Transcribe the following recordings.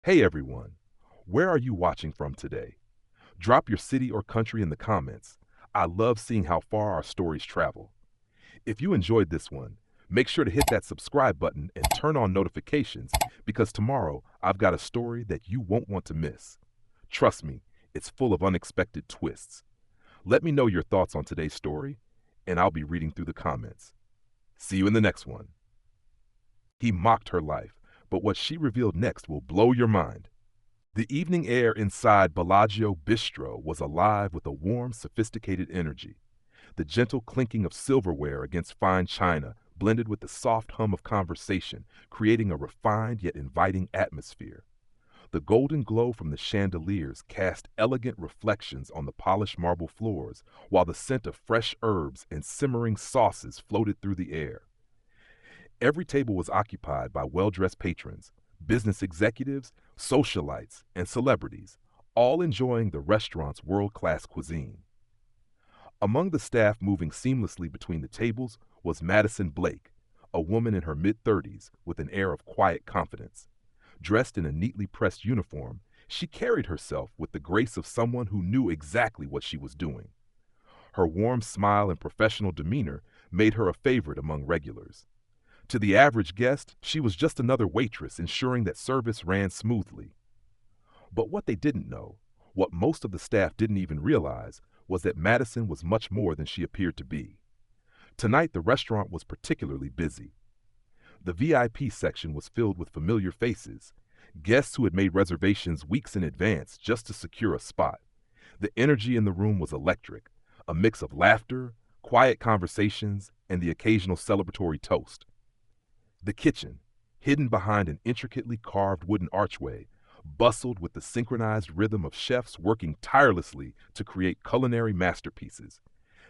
Hey everyone, where are you watching from today? Drop your city or country in the comments. I love seeing how far our stories travel. If you enjoyed this one, make sure to hit that subscribe button and turn on notifications because tomorrow I've got a story that you won't want to miss. Trust me, it's full of unexpected twists. Let me know your thoughts on today's story, and I'll be reading through the comments. See you in the next one. He mocked her life, but what she revealed next will blow your mind. The evening air inside Bellagio Bistro was alive with a warm, sophisticated energy. The gentle clinking of silverware against fine china blended with the soft hum of conversation, creating a refined yet inviting atmosphere. The golden glow from the chandeliers cast elegant reflections on the polished marble floors, while the scent of fresh herbs and simmering sauces floated through the air. Every table was occupied by well-dressed patrons, business executives, socialites, and celebrities, all enjoying the restaurant's world-class cuisine. Among the staff moving seamlessly between the tables was Madison Blake, a woman in her mid-30s with an air of quiet confidence. Dressed in a neatly pressed uniform, she carried herself with the grace of someone who knew exactly what she was doing. Her warm smile and professional demeanor made her a favorite among regulars. To the average guest, she was just another waitress ensuring that service ran smoothly. But what they didn't know, what most of the staff didn't even realize, was that Madison was much more than she appeared to be. Tonight, the restaurant was particularly busy. The VIP section was filled with familiar faces, guests who had made reservations weeks in advance just to secure a spot. The energy in the room was electric, a mix of laughter, quiet conversations, and the occasional celebratory toast. The kitchen, hidden behind an intricately carved wooden archway, bustled with the synchronized rhythm of chefs working tirelessly to create culinary masterpieces.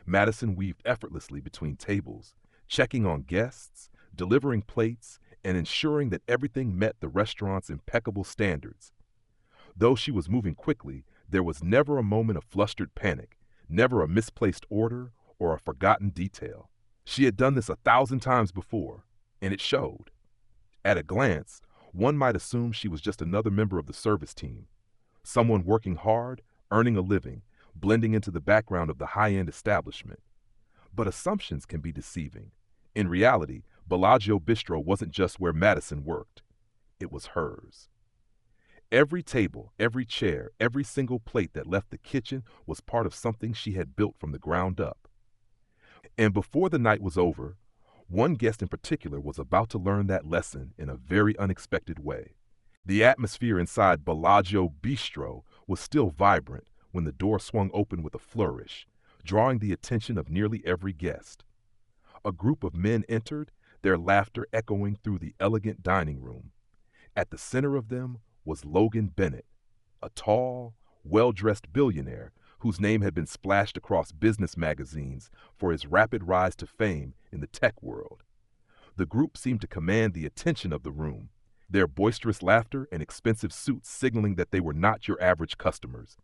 Madison weaved effortlessly between tables, checking on guests, delivering plates, and ensuring that everything met the restaurant's impeccable standards. Though she was moving quickly, there was never a moment of flustered panic, never a misplaced order or a forgotten detail. She had done this 1,000 times before, and it showed. At a glance, one might assume she was just another member of the service team, someone working hard, earning a living, blending into the background of the high-end establishment. But assumptions can be deceiving. In reality, Bellagio Bistro wasn't just where Madison worked. It was hers. Every table, every chair, every single plate that left the kitchen was part of something she had built from the ground up. And before the night was over, one guest in particular was about to learn that lesson in a very unexpected way. The atmosphere inside Bellagio Bistro was still vibrant when the door swung open with a flourish, drawing the attention of nearly every guest. A group of men entered, their laughter echoing through the elegant dining room. At the center of them was Logan Bennett, a tall, well-dressed billionaire whose name had been splashed across business magazines for his rapid rise to fame in the tech world. The group seemed to command the attention of the room, their boisterous laughter and expensive suits signaling that they were not your average customers.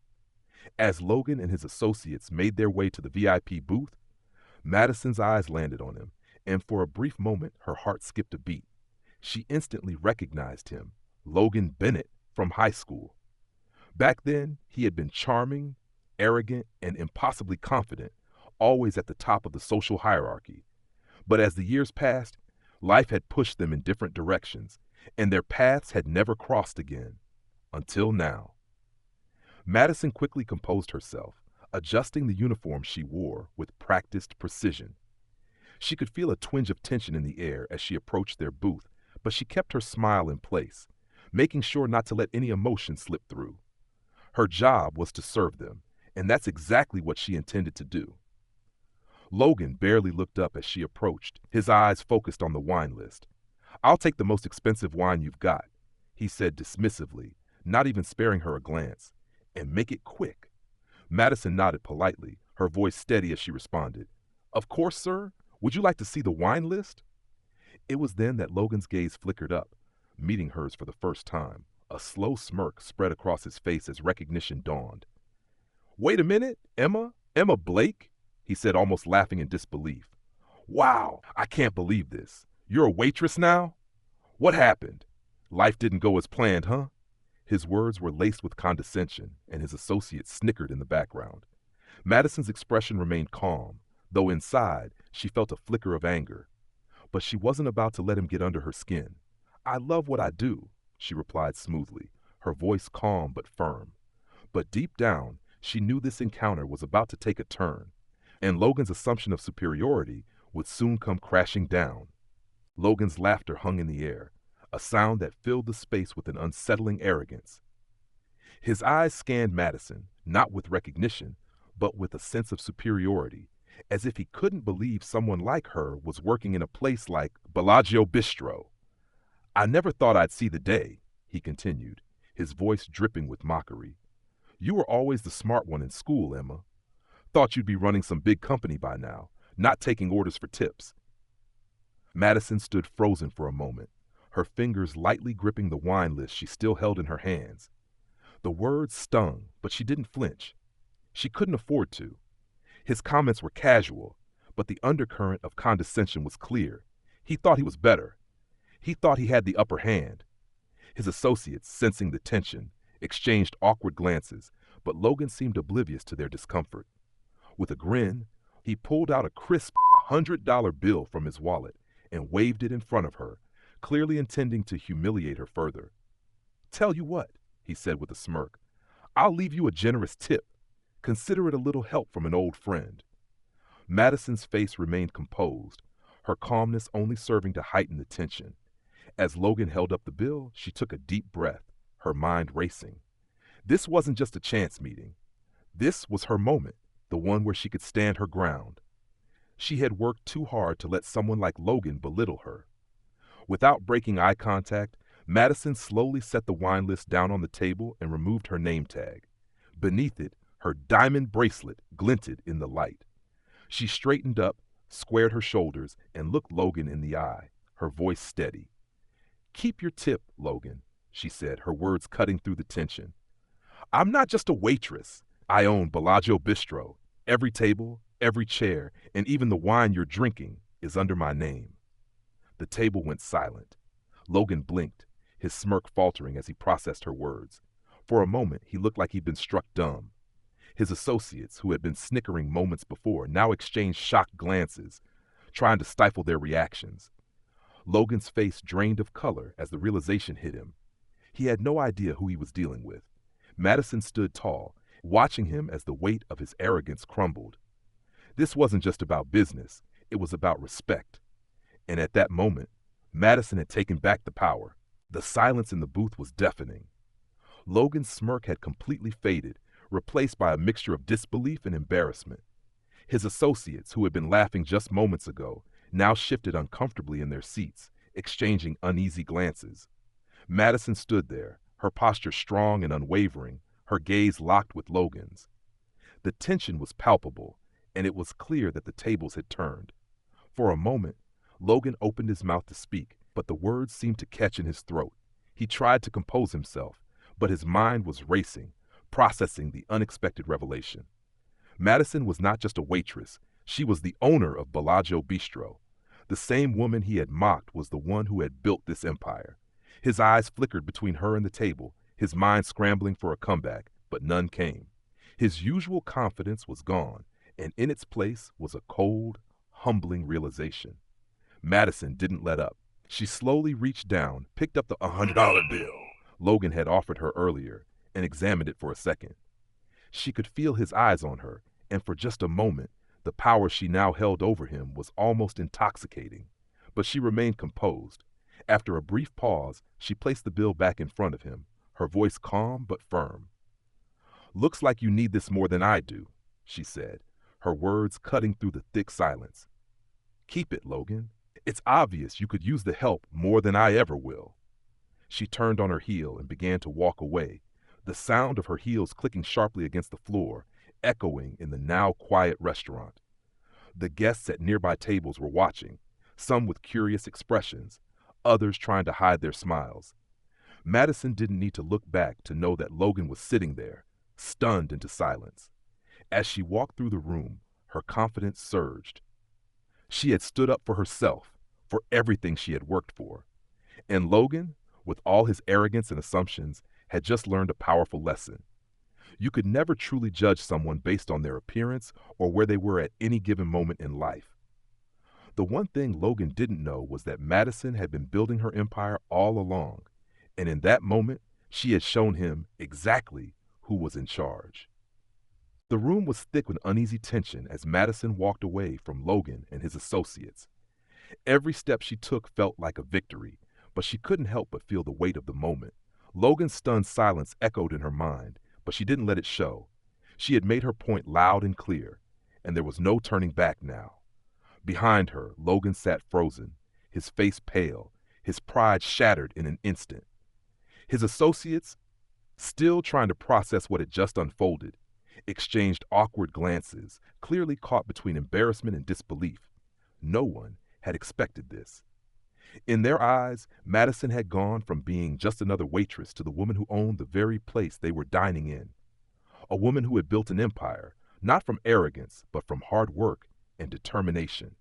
As Logan and his associates made their way to the VIP booth, Madison's eyes landed on him, and for a brief moment her heart skipped a beat. She instantly recognized him, Logan Bennett, from high school. Back then, he had been charming, arrogant, and impossibly confident, always at the top of the social hierarchy. But as the years passed, life had pushed them in different directions, and their paths had never crossed again. Until now. Madison quickly composed herself, adjusting the uniform she wore with practiced precision. She could feel a twinge of tension in the air as she approached their booth, but she kept her smile in place, making sure not to let any emotion slip through. Her job was to serve them, and that's exactly what she intended to do. Logan barely looked up as she approached, his eyes focused on the wine list. "I'll take the most expensive wine you've got," he said dismissively, not even sparing her a glance. "And make it quick." Madison nodded politely, her voice steady as she responded. "Of course, sir. Would you like to see the wine list?" It was then that Logan's gaze flickered up, meeting hers for the first time. A slow smirk spread across his face as recognition dawned. "Wait a minute, Emma Blake?" he said, almost laughing in disbelief. "Wow, I can't believe this. You're a waitress now? What happened? Life didn't go as planned, huh?" His words were laced with condescension, and his associates snickered in the background. Madison's expression remained calm, though inside she felt a flicker of anger. But she wasn't about to let him get under her skin. "I love what I do," she replied smoothly, her voice calm but firm. But deep down, she knew this encounter was about to take a turn, and Logan's assumption of superiority would soon come crashing down. Logan's laughter hung in the air, a sound that filled the space with an unsettling arrogance. His eyes scanned Madison, not with recognition, but with a sense of superiority, as if he couldn't believe someone like her was working in a place like Bellagio Bistro. "I never thought I'd see the day," he continued, his voice dripping with mockery. "You were always the smart one in school, Emma. Thought you'd be running some big company by now, not taking orders for tips." Madison stood frozen for a moment, her fingers lightly gripping the wine list she still held in her hands. The words stung, but she didn't flinch. She couldn't afford to. His comments were casual, but the undercurrent of condescension was clear. He thought he was better. He thought he had the upper hand. His associates, sensing the tension, exchanged awkward glances, but Logan seemed oblivious to their discomfort. With a grin, he pulled out a crisp $100 bill from his wallet and waved it in front of her, clearly intending to humiliate her further. "Tell you what," he said with a smirk, "I'll leave you a generous tip. Consider it a little help from an old friend." Madison's face remained composed, her calmness only serving to heighten the tension. As Logan held up the bill, she took a deep breath, her mind racing. This wasn't just a chance meeting. This was her moment, the one where she could stand her ground. She had worked too hard to let someone like Logan belittle her. Without breaking eye contact, Madison slowly set the wine list down on the table and removed her name tag. Beneath it, her diamond bracelet glinted in the light. She straightened up, squared her shoulders, and looked Logan in the eye, her voice steady. "Keep your tip, Logan," she said, her words cutting through the tension. "I'm not just a waitress. I own Bellagio Bistro. Every table, every chair, and even the wine you're drinking is under my name." The table went silent. Logan blinked, his smirk faltering as he processed her words. For a moment, he looked like he'd been struck dumb. His associates, who had been snickering moments before, now exchanged shocked glances, trying to stifle their reactions. Logan's face drained of color as the realization hit him. He had no idea who he was dealing with. Madison stood tall, watching him as the weight of his arrogance crumbled. This wasn't just about business, it was about respect. And at that moment, Madison had taken back the power. The silence in the booth was deafening. Logan's smirk had completely faded, replaced by a mixture of disbelief and embarrassment. His associates, who had been laughing just moments ago, now shifted uncomfortably in their seats, exchanging uneasy glances. Madison stood there, her posture strong and unwavering, her gaze locked with Logan's. The tension was palpable, and it was clear that the tables had turned. For a moment, Logan opened his mouth to speak, but the words seemed to catch in his throat. He tried to compose himself, but his mind was racing, processing the unexpected revelation. Madison was not just a waitress, she was the owner of Bellagio Bistro. The same woman he had mocked was the one who had built this empire. His eyes flickered between her and the table, his mind scrambling for a comeback, but none came. His usual confidence was gone, and in its place was a cold, humbling realization. Madison didn't let up. She slowly reached down, picked up the $100 bill Logan had offered her earlier, and examined it for a second. She could feel his eyes on her, and for just a moment, the power she now held over him was almost intoxicating. But she remained composed. After a brief pause, she placed the bill back in front of him, her voice calm but firm. "Looks like you need this more than I do," she said, her words cutting through the thick silence. "Keep it, Logan. It's obvious you could use the help more than I ever will." She turned on her heel and began to walk away, the sound of her heels clicking sharply against the floor, echoing in the now quiet restaurant. The guests at nearby tables were watching, some with curious expressions, others trying to hide their smiles. Madison didn't need to look back to know that Logan was sitting there, stunned into silence. As she walked through the room, her confidence surged. She had stood up for herself, for everything she had worked for. And Logan, with all his arrogance and assumptions, had just learned a powerful lesson. You could never truly judge someone based on their appearance or where they were at any given moment in life. The one thing Logan didn't know was that Madison had been building her empire all along, and in that moment, she had shown him exactly who was in charge. The room was thick with uneasy tension as Madison walked away from Logan and his associates. Every step she took felt like a victory, but she couldn't help but feel the weight of the moment. Logan's stunned silence echoed in her mind, but she didn't let it show. She had made her point loud and clear, and there was no turning back now. Behind her, Logan sat frozen, his face pale, his pride shattered in an instant. His associates, still trying to process what had just unfolded, exchanged awkward glances, clearly caught between embarrassment and disbelief. No one had expected this. In their eyes, Madison had gone from being just another waitress to the woman who owned the very place they were dining in. A woman who had built an empire, not from arrogance, but from hard work and determination.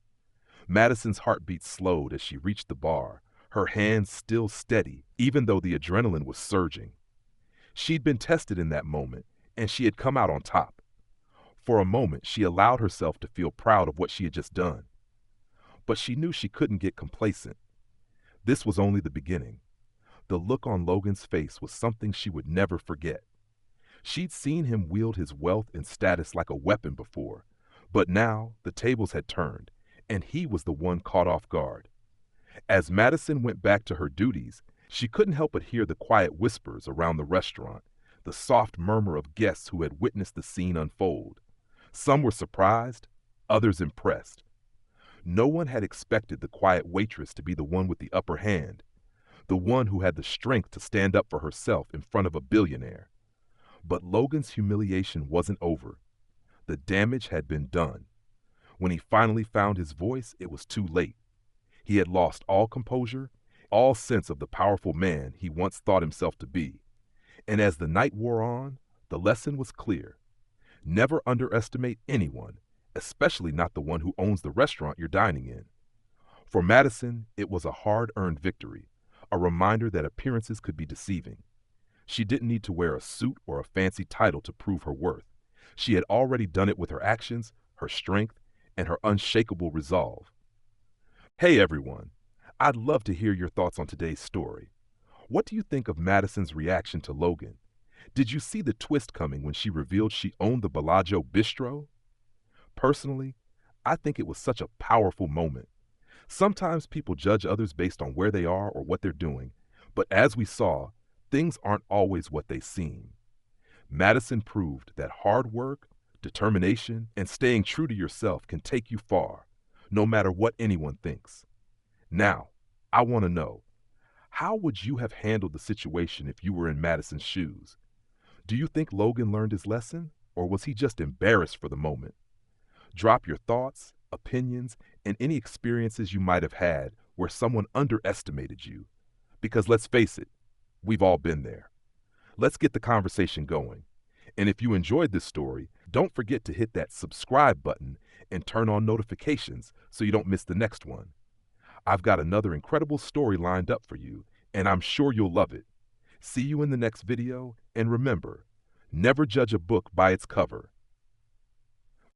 Madison's heartbeat slowed as she reached the bar, her hands still steady, even though the adrenaline was surging. She'd been tested in that moment, and she had come out on top. For a moment, she allowed herself to feel proud of what she had just done. But she knew she couldn't get complacent. This was only the beginning. The look on Logan's face was something she would never forget. She'd seen him wield his wealth and status like a weapon before, but now the tables had turned, and he was the one caught off guard. As Madison went back to her duties, she couldn't help but hear the quiet whispers around the restaurant, the soft murmur of guests who had witnessed the scene unfold. Some were surprised, others impressed. No one had expected the quiet waitress to be the one with the upper hand, the one who had the strength to stand up for herself in front of a billionaire. But Logan's humiliation wasn't over. The damage had been done. When he finally found his voice, it was too late. He had lost all composure, all sense of the powerful man he once thought himself to be. And as the night wore on, the lesson was clear. Never underestimate anyone, especially not the one who owns the restaurant you're dining in. For Madison, it was a hard-earned victory, a reminder that appearances could be deceiving. She didn't need to wear a suit or a fancy title to prove her worth. She had already done it with her actions, her strength, and her unshakable resolve. Hey everyone, I'd love to hear your thoughts on today's story. What do you think of Madison's reaction to Logan? Did you see the twist coming when she revealed she owned the Bellagio Bistro? Personally, I think it was such a powerful moment. Sometimes people judge others based on where they are or what they're doing, but as we saw, things aren't always what they seem. Madison proved that hard work, determination, and staying true to yourself can take you far, no matter what anyone thinks. Now, I want to know, how would you have handled the situation if you were in Madison's shoes? Do you think Logan learned his lesson, or was he just embarrassed for the moment? Drop your thoughts, opinions, and any experiences you might have had where someone underestimated you. Because let's face it, we've all been there. Let's get the conversation going. And if you enjoyed this story, don't forget to hit that subscribe button and turn on notifications so you don't miss the next one. I've got another incredible story lined up for you, and I'm sure you'll love it. See you in the next video, and remember, never judge a book by its cover.